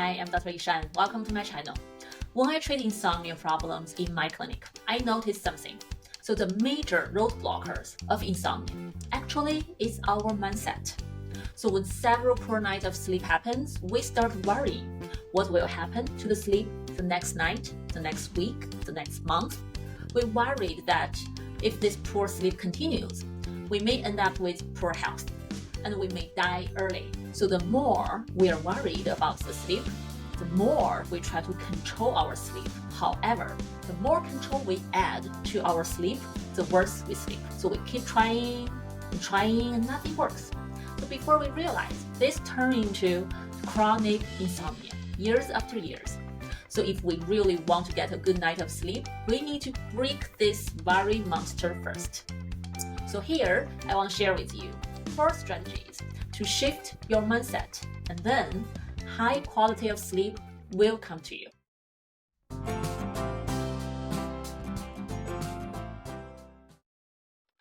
Hi, I'm Dr. Yishan. Welcome to my channel. When I treat insomnia problems in my clinic, I noticed something. So the major roadblockers of insomnia actually is our mindset. So when several poor nights of sleep happens, we start worrying what will happen to the sleep the next night, the next week, the next month. We're worried that if this poor sleep continues, we may end up with poor health and we may die early. So the more we are worried about the sleep, the more we try to control our sleep. However, the more control we add to our sleep, the worse we sleep. So we keep trying and nothing works. So before we realize, this turns into chronic insomnia, years after years. So if we really want to get a good night of sleep, we need to break this worry monster first. So here, I want to share with you 4 strategies to shift your mindset, and then high quality of sleep will come to you.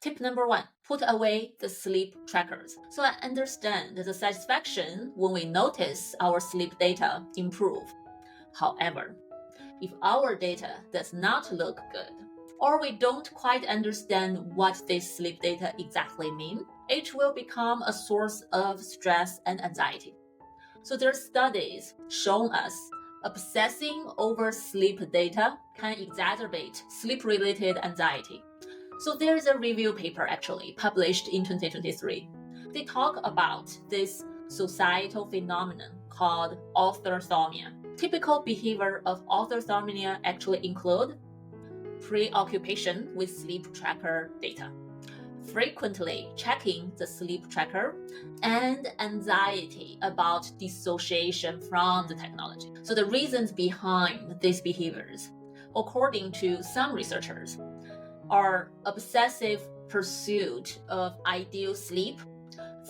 Tip number 1, put away the sleep trackers. So I understand the satisfaction when we notice our sleep data improve. However, if our data does not look good, or we don't quite understand what this sleep data exactly mean, it will become a source of stress and anxiety. So there are studies showing us obsessing over sleep data can exacerbate sleep-related anxiety. So there is a review paper actually published in 2023. They talk about this societal phenomenon called orthosomnia. Typical behavior of orthosomnia actually include preoccupation with sleep tracker data, frequently checking the sleep tracker, and anxiety about dissociation from the technology. So the reasons behind these behaviors, according to some researchers, are obsessive pursuit of ideal sleep,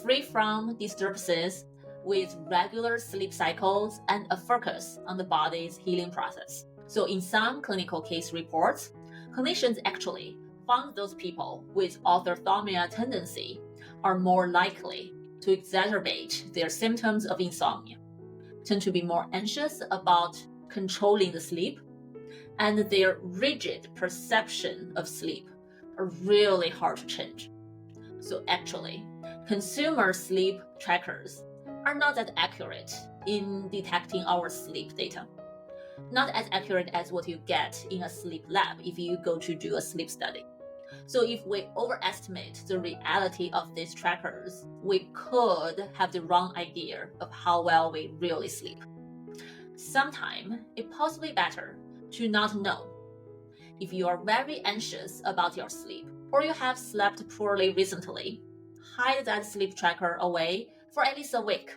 free from disturbances, with regular sleep cycles, and a focus on the body's healing process. So in some clinical case reports, clinicians actually found those people with orthosomnia tendency are more likely to exacerbate their symptoms of insomnia, tend to be more anxious about controlling the sleep, and their rigid perception of sleep are really hard to change. So actually, consumer sleep trackers are not that accurate in detecting our sleep data. Not as accurate as what you get in a sleep lab if you go to do a sleep study. So if we overestimate the reality of these trackers, we could have the wrong idea of how well we really sleep. Sometimes it's possibly better to not know. If you are very anxious about your sleep, or you have slept poorly recently, hide that sleep tracker away for at least a week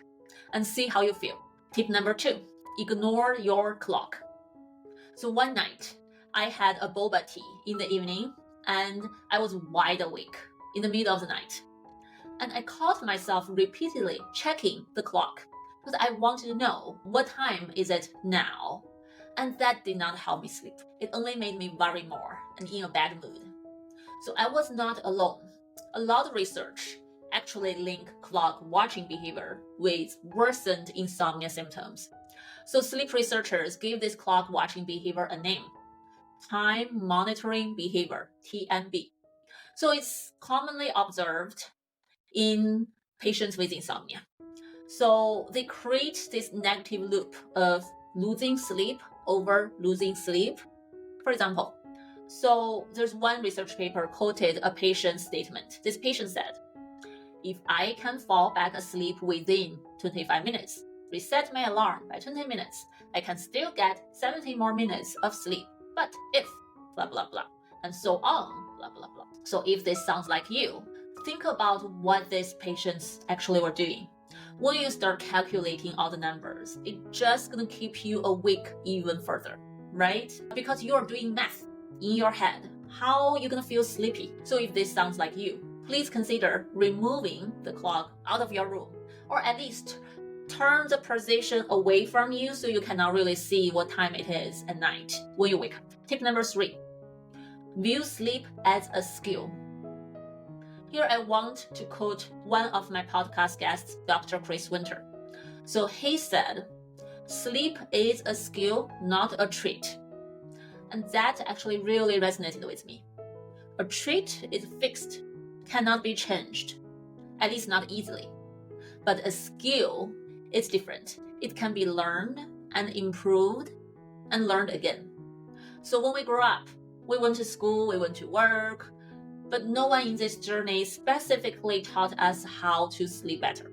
and see how you feel. Tip number 2, ignore your clock. So one night, I had a boba tea in the evening and I was wide awake in the middle of the night. And I caught myself repeatedly checking the clock because I wanted to know what time is it now. And that did not help me sleep. It only made me worry more and in a bad mood. So I was not alone. A lot of research actually link clock watching behavior with worsened insomnia symptoms. So sleep researchers gave this clock watching behavior a name, time monitoring behavior, TMB. So it's commonly observed in patients with insomnia. So they create this negative loop of losing sleep over losing sleep. For example, so there's one research paper quoted a patient's statement. This patient said, "If I can fall back asleep within 25 minutes, reset my alarm by 20 minutes, I can still get 70 more minutes of sleep. But if blah, blah, blah, and so on, blah, blah, blah." So if this sounds like you, think about what these patients actually were doing. When you start calculating all the numbers, it's just gonna keep you awake even further, right? Because you're doing math in your head. How are you gonna feel sleepy? So if this sounds like you, please consider removing the clock out of your room, or at least turn the position away from you so you cannot really see what time it is at night when you wake up. Tip number 3, view sleep as a skill. Here I want to quote one of my podcast guests, Dr. Chris Winter. So he said, Sleep is a skill, not a treat. And that actually really resonated with me. A treat is fixed, cannot be changed, at least not easily. But a skill is different. It can be learned and improved and learned again. So when we grow up, we went to school, we went to work, but no one in this journey specifically taught us how to sleep better,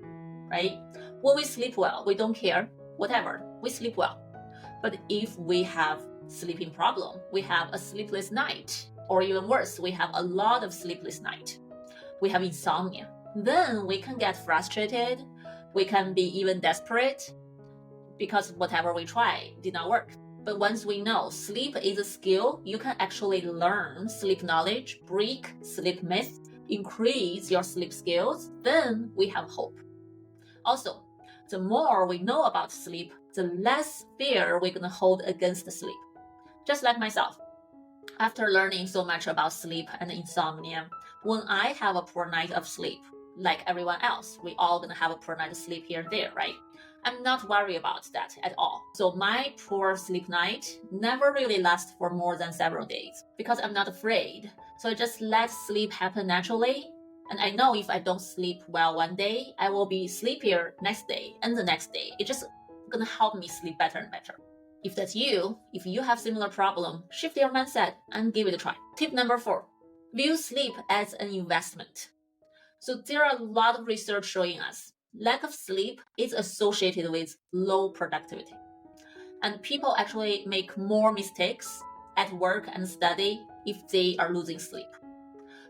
right? When we sleep well, we don't care, whatever, we sleep well. But if we have sleeping problem, we have a sleepless night, or even worse, we have a lot of sleepless night, we have insomnia, then we can get frustrated, we can be even desperate because whatever we try did not work. But once we know sleep is a skill, you can actually learn sleep knowledge, break sleep myths, increase your sleep skills, then we have hope. Also, the more we know about sleep, the less fear we're going to hold against sleep. Just like myself, after learning so much about sleep and insomnia, when I have a poor night of sleep, like everyone else, we all going to have a poor night of sleep here and there, right? I'm not worried about that at all. So my poor sleep night never really lasts for more than several days because I'm not afraid. So I just let sleep happen naturally. And I know if I don't sleep well one day, I will be sleepier next day and the next day. It's just going to help me sleep better and better. If that's you, if you have similar problem, shift your mindset and give it a try. Tip number 4, view sleep as an investment. So there are a lot of research showing us lack of sleep is associated with low productivity. And people actually make more mistakes at work and study if they are losing sleep.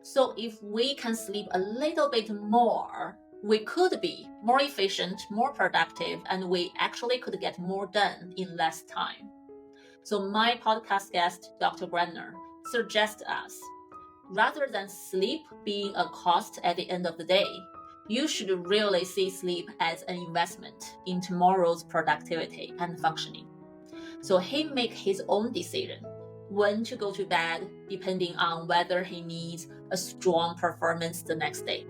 So if we can sleep a little bit more, we could be more efficient, more productive, and we actually could get more done in less time. So my podcast guest, Dr. Brenner, suggests us, rather than sleep being a cost at the end of the day, you should really see sleep as an investment in tomorrow's productivity and functioning. So he makes his own decision when to go to bed, depending on whether he needs a strong performance the next day.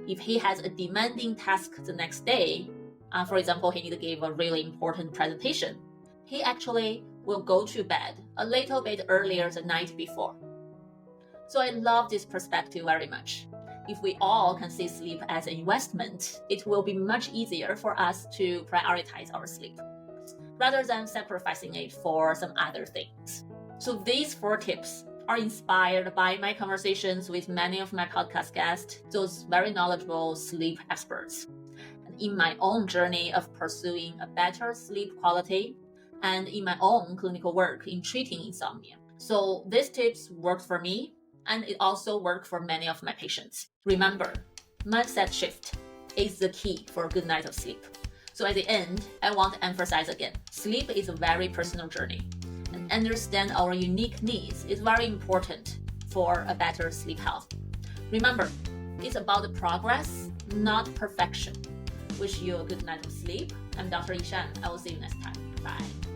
If he has a demanding task the next day, for example, he needs to give a really important presentation, he actually will go to bed a little bit earlier the night before. So I love this perspective very much. If we all can see sleep as an investment, it will be much easier for us to prioritize our sleep, rather than sacrificing it for some other things. So these 4 tips are inspired by my conversations with many of my podcast guests, those very knowledgeable sleep experts, and in my own journey of pursuing a better sleep quality, and in my own clinical work in treating insomnia. So these tips worked for me, and it also worked for many of my patients. Remember, mindset shift is the key for a good night of sleep. So at the end, I want to emphasize again, sleep is a very personal journey, and understand our unique needs is very important for a better sleep health. Remember, it's about the progress, not perfection. Wish you a good night of sleep. I'm Dr. Yishan. I will see you next time. Bye.